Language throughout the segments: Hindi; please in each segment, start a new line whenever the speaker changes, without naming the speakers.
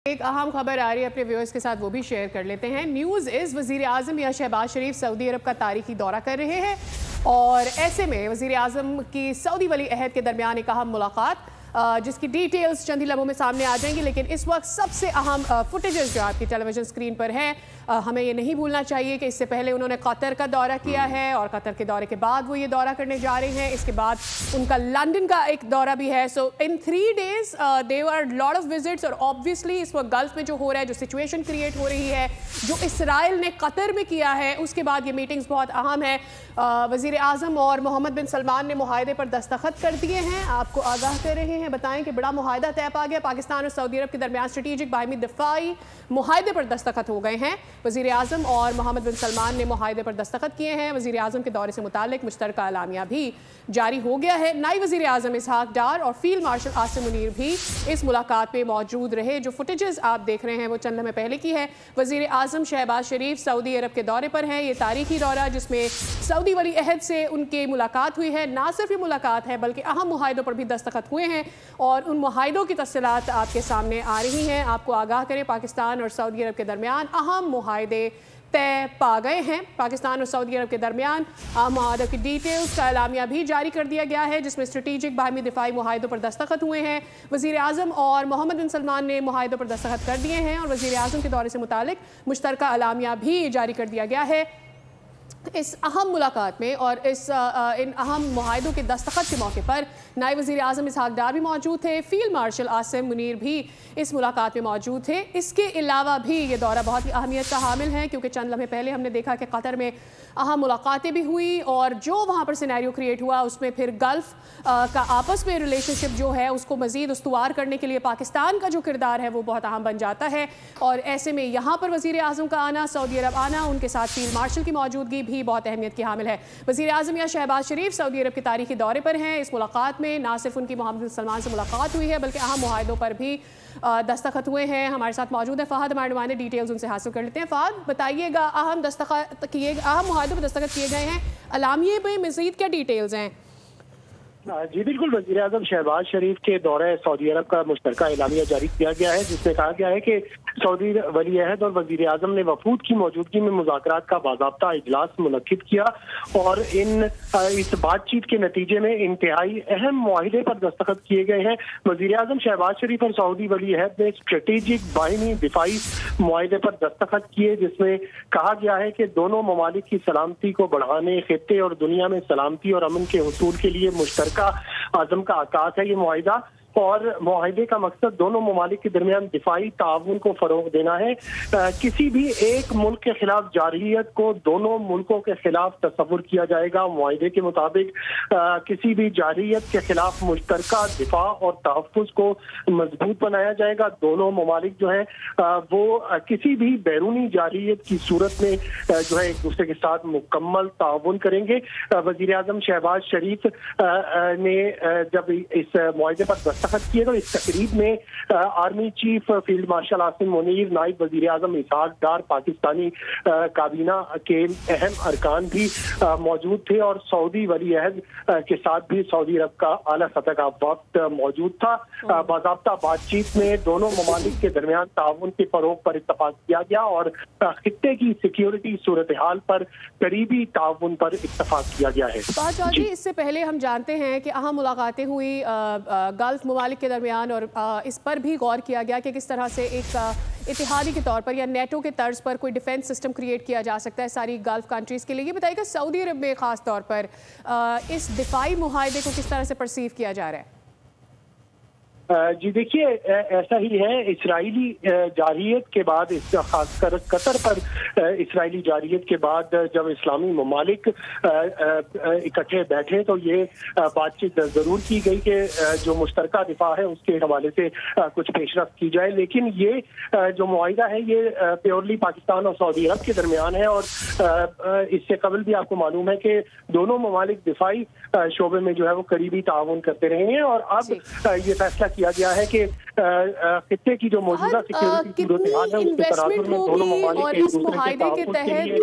एक अहम खबर आ रही है अपने व्यूअर्स के साथ, वो भी शेयर कर लेते हैं। न्यूज़ इज़ वज़ीर आज़म या शहबाज शरीफ सऊदी अरब का तारीखी दौरा कर रहे हैं और ऐसे में वज़ीर आज़म की सऊदी वली अहद के दरमियान एक अहम मुलाकात जिसकी डिटेल्स चंद ही लम्हों में सामने आ जाएंगी। लेकिन इस वक्त सबसे अहम फुटेजेस जो आपकी टेलीविजन स्क्रीन पर है, हमें ये नहीं भूलना चाहिए कि इससे पहले उन्होंने कतर का दौरा किया है और कतर के दौरे के बाद वो ये दौरा करने जा रहे हैं। इसके बाद उनका लंदन का एक दौरा भी है। So in 3 days there are lot of visits और ऑब्वियसली इस वक्त गल्फ में जो हो रहा है, जो सिचुएशन क्रिएट हो रही है, जो इसराइल ने कतर में किया है, उसके बाद ये मीटिंग्स बहुत अहम है। वज़ीर आज़म और मोहम्मद बिन सलमान ने मुआहदे पर दस्तखत कर दिए हैं। आपको आगाह कर रहे हैं, बताएं कि बड़ा मुआहदा तय पा गया। पाकिस्तान और सऊदी अरब के दरमियान स्ट्रेटेजिक बाहिमी दिफाई मुआहदे पर दस्तखत हो गए हैं। वज़ीर आज़म और मोहम्मद बिन सलमान ने मुआहदे पर दस्तखत किए हैं। वज़ीर आज़म के दौरे से मुताल्लिक मुश्तरका एलामिया भी जारी हो गया है। नायब वज़ीर आज़म इसहाक डार और फील्ड मार्शल आसिम मुनीर भी इस मुलाकात में मौजूद रहे। जो फुटेजेस आप देख रहे हैं वो चंद लम्हे पहले की है। वज़ीर आज़म शहबाज शरीफ सऊदी अरब के दौरे पर हैं। ये तारीखी दौरा जिसमें सऊदी वली अहद से उनकी मुलाकात हुई है। ना सिर्फ ये मुलाकात है बल्कि अहम मुआहदों पर भी दस्तखत हुए हैं और उन मुआहदों की तफसीलात आपके सामने आ रही हैं। आपको आगाह करें, पाकिस्तान और सऊदी अरब के दरमियान अहम मुआहदे तय पा गए हैं। पाकिस्तान और सऊदी अरब के दरमियान मुआहदे की डिटेल्स का एलामिया भी जारी कर दिया गया है जिसमें स्ट्रेटेजिक बाहिमी दिफाई मुआहदों पर दस्तखत हुए हैं। वज़ीर आज़म और मोहम्मद बिन सलमान ने मुआहदों पर दस्तखत कर दिए हैं और वज़ीर आज़म के दौरे से मुतालिक मुश्तरका एलामिया भी जारी कर दिया गया है। इस अहम मुलाकात में और इन अहम मुआहदों के दस्तखत के मौके पर नायब वज़ीर आज़म इसहाक डार भी मौजूद थे। फील्ड मार्शल आसिम मुनीर भी इस मुलाकात में मौजूद थे। इसके अलावा भी ये दौरा बहुत ही अहमियत का हामिल है क्योंकि चंद लम्हे पहले हमने देखा कि कतर में अहम मुलाकातें भी हुई और जो वहाँ पर सिनेरियो क्रिएट हुआ उसमें फिर गल्फ़ का आपस में रिलेशनशिप जो है उसको मज़ीद उस्तवार करने के लिए पाकिस्तान का जो किरदार है वो बहुत अहम बन जाता है। और ऐसे में यहाँ पर वज़ीर आज़म का आना, सऊदी अरब आना, उनके साथ फील्ड मार्शल की मौजूदगी भी बहुत अहमियत की हामिल है। वज़ीर आज़म या शहबाज शरीफ सऊदी अरब के तारीखी दौरे पर हैं। इस मुलाकात में ना सिर्फ उनकी मोहम्मद बिन सलमान से मुलाकात हुई है बल्कि अहम मुआहदों पर भी दस्तखत हुए हैं। हमारे साथ मौजूद है फ़हद, हमारे नुमाइंदे, डिटेल्स उनसे हासिल कर लेते हैं। फ़हद, बताइएगा, अहम मुआहदों पर दस्तखत किए गए हैं, अलामिये में मज़ीद क्या डिटेल्स हैं?
जी बिल्कुल, वज़ीर आज़म शहबाज शरीफ के दौरे सऊदी अरब का मुश्तरका एलामिया जारी किया गया है जिसमें कहा गया है कि सऊदी वली अहद और वज़ीर आज़म ने वफूद की मौजूदगी में मुज़ाकरात का बाज़ाब्ता इजलास मुनक्किद किया और इस बातचीत के नतीजे में इंतहाई अहम मुआहदे पर दस्तखत किए गए हैं। वज़ीर आज़म शहबाज शरीफ और सऊदी वली अहद ने स्ट्रेटेजिक बाहिमी दिफाई मुआहदे पर दस्तखत किए जिसमें कहा गया है कि दोनों ममालिक की सलामती को बढ़ाने, खित्ते और दुनिया में सलामती और अमन के हुसूल के लिए मुश्तरका आज़म का आकाश है ये मुआहिदा। और मुआहिदे का मकसद दोनों ममालिक के दरमियान दिफाई ताउन को फरोग देना है। किसी भी एक मुल्क के खिलाफ जारहियत को दोनों मुल्कों के खिलाफ तस्वुर किया जाएगा। मुआहिदे के मुताबिक किसी भी जारहियत के खिलाफ मुश्तरका दिफा और तहफ़्फ़ुज़ को मजबूत बनाया जाएगा। दोनों ममालिक जो है वो किसी भी बैरूनी जारहियत की सूरत में जो है एक दूसरे के साथ मुकम्मल ताउन करेंगे। वज़ीर आज़म शहबाज शरीफ ने जब इस मुआहिदे पर दस्तखत किए तो इस तकरीब में army chief field marshal Asim Munir, नायब वज़ीर आज़म इसहाक डार, पाकिस्तानी काबीना के अहम अरकान भी मौजूद थे और सऊदी वली अहद के साथ भी सऊदी अरब का आला सतह का वक्त मौजूद था। बाज़ाब्ता बातचीत में दोनों ममालिक के दरमियान ताउन के फरोग पर इत्तफाक किया गया और खित्ते की सिक्योरिटी सूरत हाल पर करीबी ताउन पर इत्तफाक किया गया है।
इससे पहले हम जानते हैं कि अहम मुलाकातें हुई गल्फ ममालिक के दरमियान और इस पर भी गौर किया गया कि किस तरह से एक इत्तेहादी के तौर पर या नेटो के तर्ज पर कोई डिफेंस सिस्टम क्रिएट किया जा सकता है सारी गल्फ कंट्रीज़ के लिए। ये बताइएगा, सऊदी अरब में ख़ास तौर पर इस दिफाई मुआहदे को किस तरह से परसीव किया जा रहा है?
जी देखिए, ऐसा ही है। इसराइली जारहियत के बाद, खासकर कतर पर इसराइली जारहियत के बाद जब इस्लामी ममालिक इकट्ठे बैठे तो ये बातचीत ज़रूर की गई कि जो मुश्तरका दिफा है उसके हवाले से कुछ पेशरफ्त की जाए। लेकिन ये जो मुआहिदा है ये प्योरली पाकिस्तान और सऊदी अरब के दरमियान है और इससे कबल भी आपको मालूम है कि दोनों ममालिक दिफाई शोबे में जो है वो करीबी ताउन करते रहे हैं और अब ये फैसला किया गया है कि खित्ते की जो मौजूदा सिक्योरिटी सूरत हाल है उसके तनाजुर में दोनों ममालिक एक दूसरे के ताउन के लिए।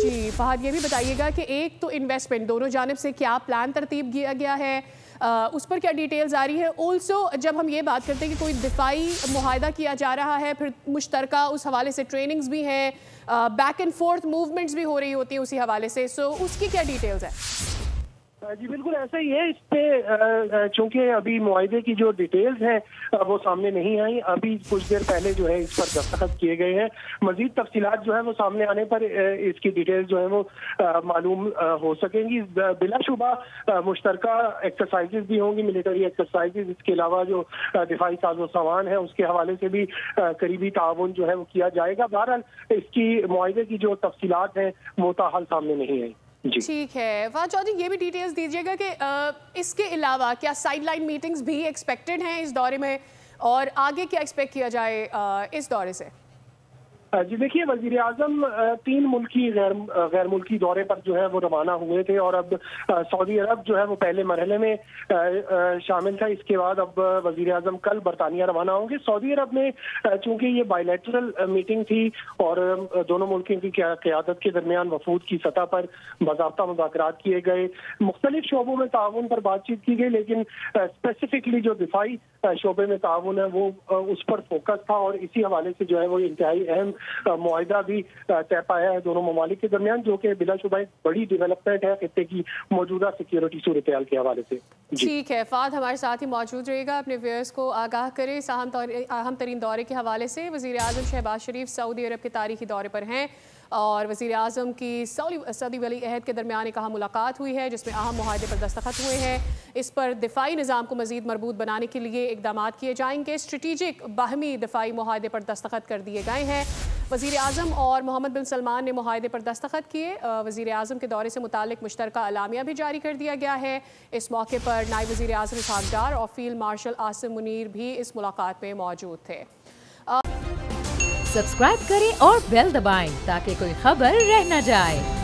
जी फ़हद, ये भी बताइएगा कि एक तो इन्वेस्टमेंट दोनों जानिब से क्या प्लान तरतीब किया गया है उस पर क्या डिटेल्स आ रही है? ऑल्सो जब हम ये बात करते हैं कि कोई दिफाई मुआहदा किया जा रहा है, फिर मुश्तरका उस हवाले से ट्रेनिंग्स भी हैं, बैक एंड फोर्थ मूवमेंट्स भी हो रही होती हैं उसी हवाले से, सो उसकी क्या डिटेल्स है?
जी बिल्कुल ऐसा ही है। इस पे चूंकि अभी मुआहदे की जो डिटेल्स हैं वो सामने नहीं आई, अभी कुछ देर पहले जो है इस पर दस्तखत किए गए हैं। मजीद तफसीलात जो है वो सामने आने पर इसकी डिटेल्स जो है वो मालूम हो सकेंगी। बिलाशुबा मुश्तरका एक्सरसाइजेज भी होंगी, मिलिट्री एक्सरसाइजेज। इसके अलावा जो दिफाई साजो सामान है उसके हवाले से भी करीबी ताउन जो है वो किया जाएगा। बहरहाल इसकी मुआहदे की जो तफसीलात हैं वो ताहाल सामने नहीं आई।
ठीक है फहद चौधरी, ये भी डिटेल्स दीजिएगा कि इसके अलावा क्या साइडलाइन मीटिंग्स भी एक्सपेक्टेड हैं इस दौरे में, और आगे क्या एक्सपेक्ट किया जाए इस दौरे से?
जी देखिए, वजीर आजम 3 मुल्की गैर मुल्की दौरे पर जो है वो रवाना हुए थे, और अब सऊदी अरब जो है वो पहले मरहले में शामिल था। इसके बाद अब वजीर आजम कल बरतानिया रवाना होंगे। सऊदी अरब में चूंकि ये बायलैटरल मीटिंग थी और दोनों मुल्कों की क़यादत के दरमियान वफूद की सतह पर बाज़ाब्ता मुज़ाकरात किए गए, मुख्तलिफ शोबों में ताउन पर बातचीत की गई, लेकिन स्पेसिफिकली जो दिफाई शोबे में ताउन है वो उस पर फोकस था, और इसी हवाले से जो है वो इंतहाई अहम मुआहिदा भी तय पाया है दोनों ममालिक के दरमियान, जो कि बिलाशुबा एक बड़ी डेवलपमेंट है खित्ते की मौजूदा सिक्योरिटी सूरत हाल के हवाले से।
ठीक है, फाद हमारे साथ ही मौजूद रहेगा, अपने व्यूअर्स को आगाह करे इस अहम तरीन दौरे के हवाले से। वज़ीर आज़म शहबाज शरीफ सऊदी अरब के तारीखी दौरे पर हैं, और वज़ीर आज़म की सऊदी वली अहद के दरमियान एक अहम मुलाकात हुई है जिसमें अहम मुआहदे पर दस्तखत हुए हैं। इस पर दिफाई निज़ाम को मज़ीद मजबूत बनाने के लिए इक़दाम किए जाएंगे। स्ट्रेटिजिक बाहमी दिफाई मुआहदे पर दस्तखत कर दिए गए हैं। वज़ीर आज़म और मोहम्मद बिन सलमान ने मुआहदे पर दस्तखत किए। वज़ीर आज़म के दौरे से मुतालिक मुश्तरका अलामिया भी जारी कर दिया गया है। इस मौके पर नायब वज़ीर आज़म इसहाक़ डार और फील्ड मार्शल आसिम मुनीर भी इस मुलाकात में मौजूद थे।
सब्सक्राइब करें और बेल दबाएं ताकि कोई खबर रह न जाए।